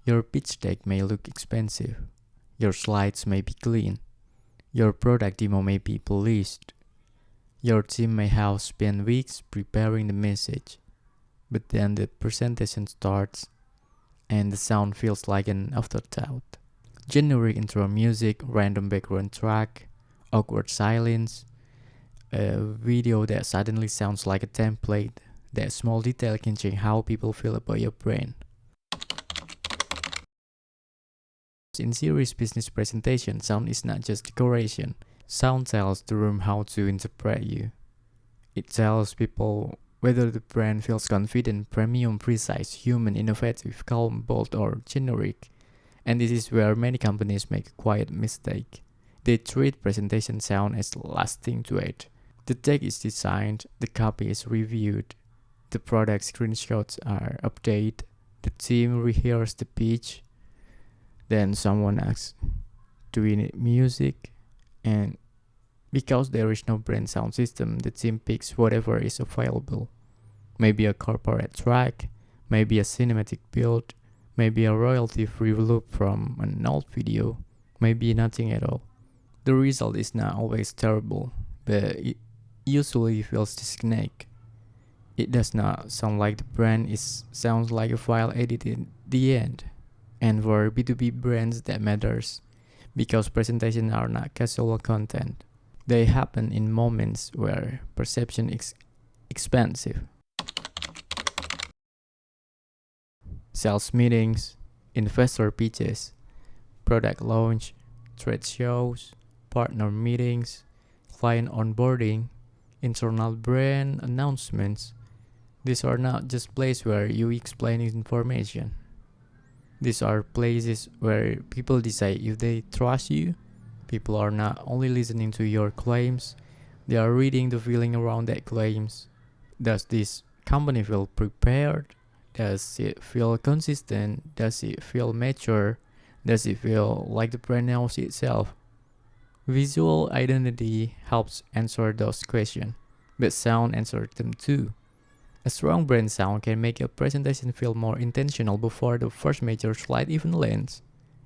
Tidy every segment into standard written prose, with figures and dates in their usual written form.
Your pitch deck may look expensive. Your slides may be clean. Your product demo may be polished. Your team may have spent weeks preparing the message. But then the presentation starts and the sound feels like an afterthought. Generic intro music, random background track, awkward silence, a video that suddenly sounds like a template. That small detail can change how people feel about your brand. In serious business presentation, sound is not just decoration. Sound tells the room how to interpret you. It tells people whether the brand feels confident, premium, precise, human, innovative, calm, bold, or generic. And this is where many companies make a quiet mistake. They treat presentation sound as the last thing to add. The deck is designed, the copy is reviewed, the product screenshots are updated, the team rehearses the pitch, then someone asks, do we need music? And because there is no brand sound system, the team picks whatever is available. Maybe a corporate track, maybe a cinematic build, maybe a royalty-free loop from an old video, maybe nothing at all. The result is not always terrible, but it usually feels disconnected. It does not sound like the brand, it sounds like a file edited at the end. And for B2B brands that matters, because presentations are not casual content. They happen in moments where perception is expensive. Sales meetings, investor pitches, product launch, trade shows, partner meetings, client onboarding, internal brand announcements. These are not just places where you explain information. These are places where people decide if they trust you. People are not only listening to your claims, they are reading the feeling around that claims. Does this company feel prepared? Does it feel consistent? Does it feel mature? Does it feel like the brand knows itself? Visual identity helps answer those questions, but sound answers them too. A strong brand sound can make a presentation feel more intentional before the first major slide even lands.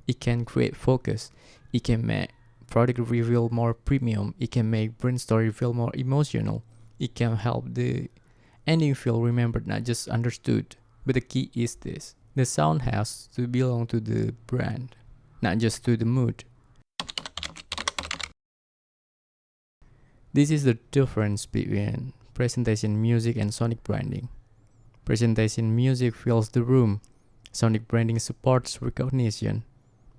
It can create focus. It can make product reveal more premium. It can make brand story feel more emotional. It can help the ending feel remembered, not just understood. But the key is this. The sound has to belong to the brand, not just to the mood. This is the difference between presentation music and sonic branding. Presentation music fills the room. Sonic branding supports recognition.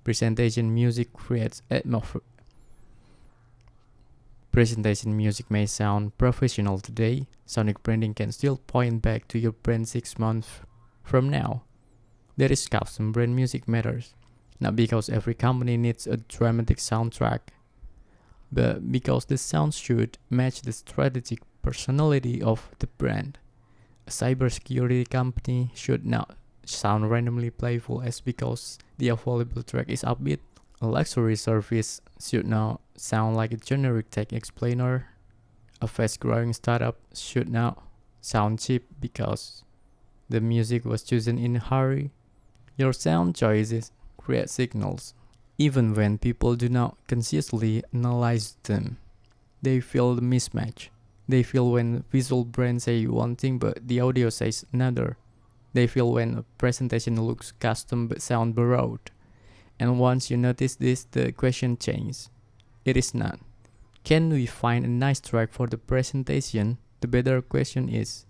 Presentation music creates atmosphere. Presentation music may sound professional today. Sonic branding can still point back to your brand 6 months from now. That is custom brand music matters. Not because every company needs a dramatic soundtrack, but because the sound should match the strategic personality of the brand. A cybersecurity company should not sound randomly playful as because the available track is upbeat. A luxury service should not sound like a generic tech explainer. A fast-growing startup should not sound cheap because the music was chosen in a hurry. Your sound choices create signals, even when people do not consciously analyze them. They feel the mismatch. They feel when visual brands say one thing but the audio says another. They feel when a presentation looks custom but sound borrowed. And once you notice this, the question changes. It is not, can we find a nice track for the presentation? The better question is,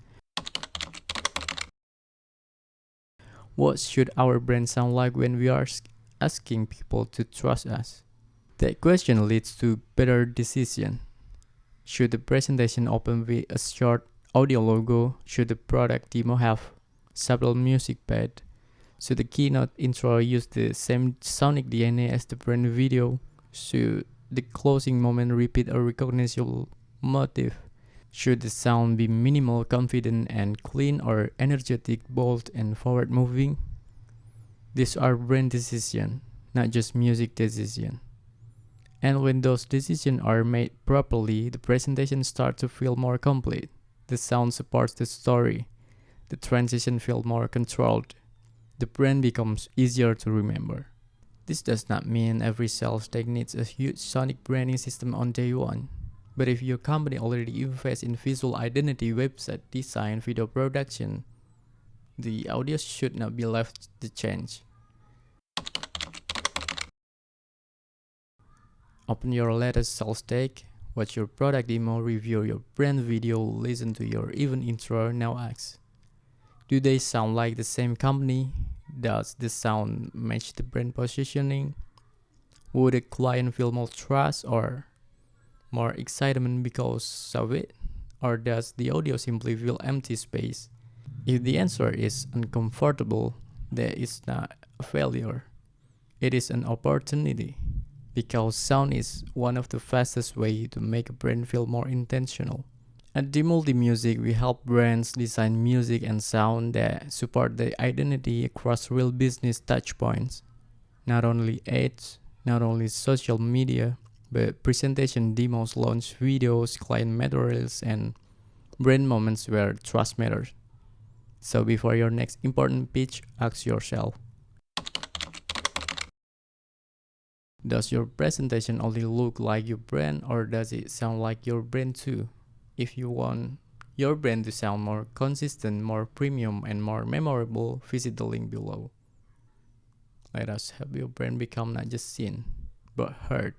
what should our brand sound like when we are asking people to trust us? That question leads to better decision. Should the presentation open with a short audio logo? Should the product demo have subtle music pad? Should the keynote intro use the same sonic DNA as the brand video? Should the closing moment repeat a recognizable motif? Should the sound be minimal, confident, and clean, or energetic, bold, and forward-moving? These are brand decisions, not just music decisions. And when those decisions are made properly, the presentation starts to feel more complete. The sound supports the story. The transition feels more controlled. the brand becomes easier to remember. This does not mean every sales tech needs a huge sonic branding system on day one. But if your company already invests in visual identity, website design, video production, the audio should not be left to change. Open your latest sales deck, watch your product demo, review your brand video, listen to your event intro. Now ask, do they sound like the same company? Does the sound match the brand positioning? Would a client feel more trust or more excitement because of it? Or does the audio simply feel empty space? If the answer is uncomfortable, that is not a failure. It is an opportunity. Because sound is one of the fastest ways to make a brand feel more intentional. At Dimulti Music, we help brands design music and sound that support their identity across real business touchpoints. Not only ads, not only social media, but presentation demos, launch videos, client materials, and brand moments where trust matters. So before your next important pitch, ask yourself, does your presentation only look like your brand or does it sound like your brand too? If you want your brand to sound more consistent, more premium, and more memorable, visit the link below. Let us help your brand become not just seen, but heard.